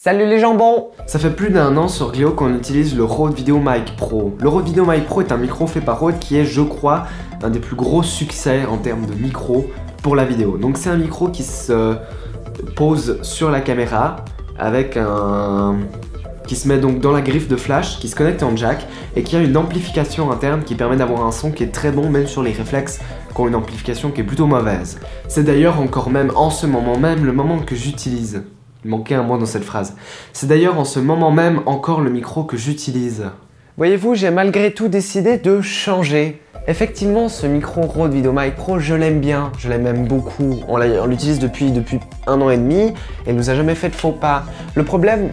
Salut les jambons! Ça fait plus d'un an sur Gléo qu'on utilise le Rode VideoMic Pro. Le Rode VideoMic Pro est un micro fait par Rode qui est, je crois, un des plus gros succès en termes de micro pour la vidéo. Donc c'est un micro qui se pose sur la caméra avec qui se met donc dans la griffe de flash, qui se connecte en jack et qui a une amplification interne qui permet d'avoir un son qui est très bon même sur les réflexes qui ont une amplification qui est plutôt mauvaise. C'est d'ailleurs encore même en ce moment même le moment que j'utilise. Il manquait un mot dans cette phrase. C'est d'ailleurs en ce moment même encore le micro que j'utilise. Voyez-vous, j'ai malgré tout décidé de changer. Effectivement, ce micro Rode VideoMic Pro, je l'aime bien, je l'aime même beaucoup. On l'utilise depuis 1 an et demi et il nous a jamais fait de faux pas. Le problème,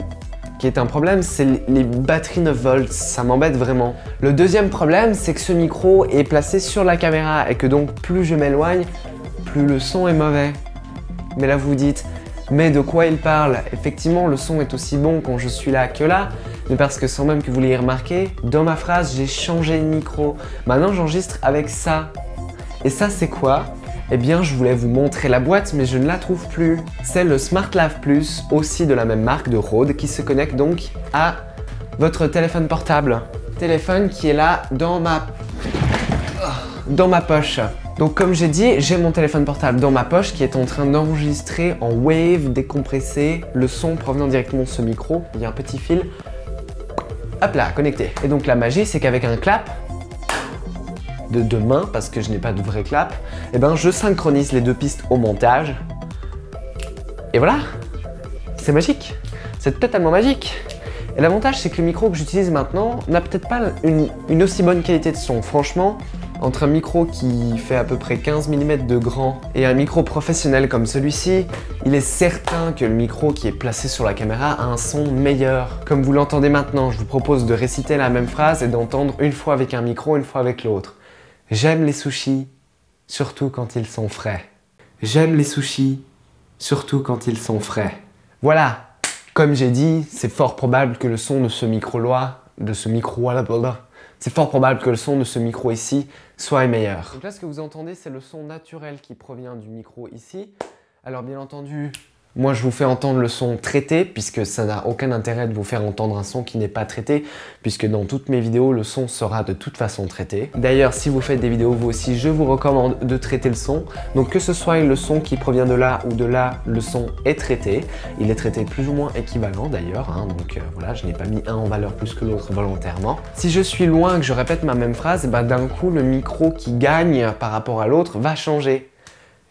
qui est un problème, c'est les batteries 9 volts, ça m'embête vraiment. Le deuxième problème, c'est que ce micro est placé sur la caméra et que donc plus je m'éloigne, plus le son est mauvais. Mais là vous dites, mais de quoi il parle? Effectivement, le son est aussi bon quand je suis là que là, mais parce que sans même que vous l'ayez remarqué, dans ma phrase, j'ai changé de micro. Maintenant, j'enregistre avec ça. Et ça, c'est quoi? Eh bien, je voulais vous montrer la boîte, mais je ne la trouve plus. C'est le SmartLav Plus, aussi de la même marque de Rode, qui se connecte donc à votre téléphone portable. Téléphone qui est là dans ma poche. Donc comme j'ai dit, j'ai mon téléphone portable dans ma poche qui est en train d'enregistrer en wave décompressé le son provenant directement de ce micro. Il y a un petit fil, hop là, connecté. Et donc la magie, c'est qu'avec un clap de 2 mains, parce que je n'ai pas de vrai clap, et ben je synchronise les 2 pistes au montage. Et voilà, c'est magique, c'est totalement magique. Et l'avantage, c'est que le micro que j'utilise maintenant n'a peut-être pas une aussi bonne qualité de son. Franchement, entre un micro qui fait à peu près 15 mm de grand et un micro professionnel comme celui-ci, il est certain que le micro qui est placé sur la caméra a un son meilleur. Comme vous l'entendez maintenant, je vous propose de réciter la même phrase et d'entendre une fois avec un micro, une fois avec l'autre. J'aime les sushis, surtout quand ils sont frais. J'aime les sushis, surtout quand ils sont frais. Voilà, comme j'ai dit, c'est fort probable que le son de ce micro-là, c'est fort probable que le son de ce micro ici soit meilleur. Donc là, ce que vous entendez, c'est le son naturel qui provient du micro ici. Alors bien entendu, moi je vous fais entendre le son traité puisque ça n'a aucun intérêt de vous faire entendre un son qui n'est pas traité puisque dans toutes mes vidéos, le son sera de toute façon traité. D'ailleurs, si vous faites des vidéos vous aussi, je vous recommande de traiter le son. Donc que ce soit le son qui provient de là ou de là, le son est traité. Il est traité plus ou moins équivalent d'ailleurs, hein, donc voilà, je n'ai pas mis un en valeur plus que l'autre volontairement. Si je suis loin et que je répète ma même phrase, bah, d'un coup le micro qui gagne par rapport à l'autre va changer.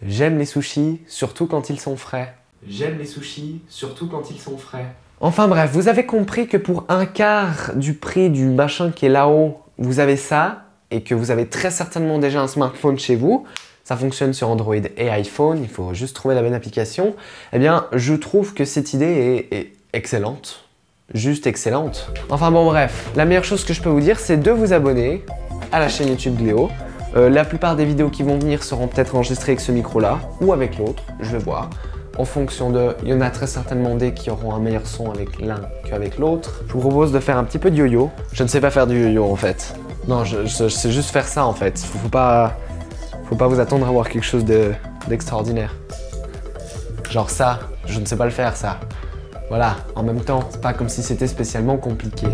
J'aime les sushis, surtout quand ils sont frais. J'aime les sushis, surtout quand ils sont frais. Enfin bref, vous avez compris que pour 1/4 du prix du machin qui est là-haut, vous avez ça et que vous avez très certainement déjà un smartphone chez vous. Ça fonctionne sur Android et iPhone, il faut juste trouver la bonne application. Eh bien, je trouve que cette idée est excellente. Juste excellente. Enfin bon bref, la meilleure chose que je peux vous dire, c'est de vous abonner à la chaîne YouTube Gléo. La plupart des vidéos qui vont venir seront peut-être enregistrées avec ce micro-là ou avec l'autre, je vais voir. En fonction de... Il y en a très certainement des qui auront un meilleur son avec l'un qu'avec l'autre. Je vous propose de faire un petit peu de yo-yo. Je ne sais pas faire du yo-yo en fait. Non, je sais juste faire ça en fait. Faut pas vous attendre à voir quelque chose d'extraordinaire. Genre ça, je ne sais pas le faire ça. Voilà, en même temps, c'est pas comme si c'était spécialement compliqué.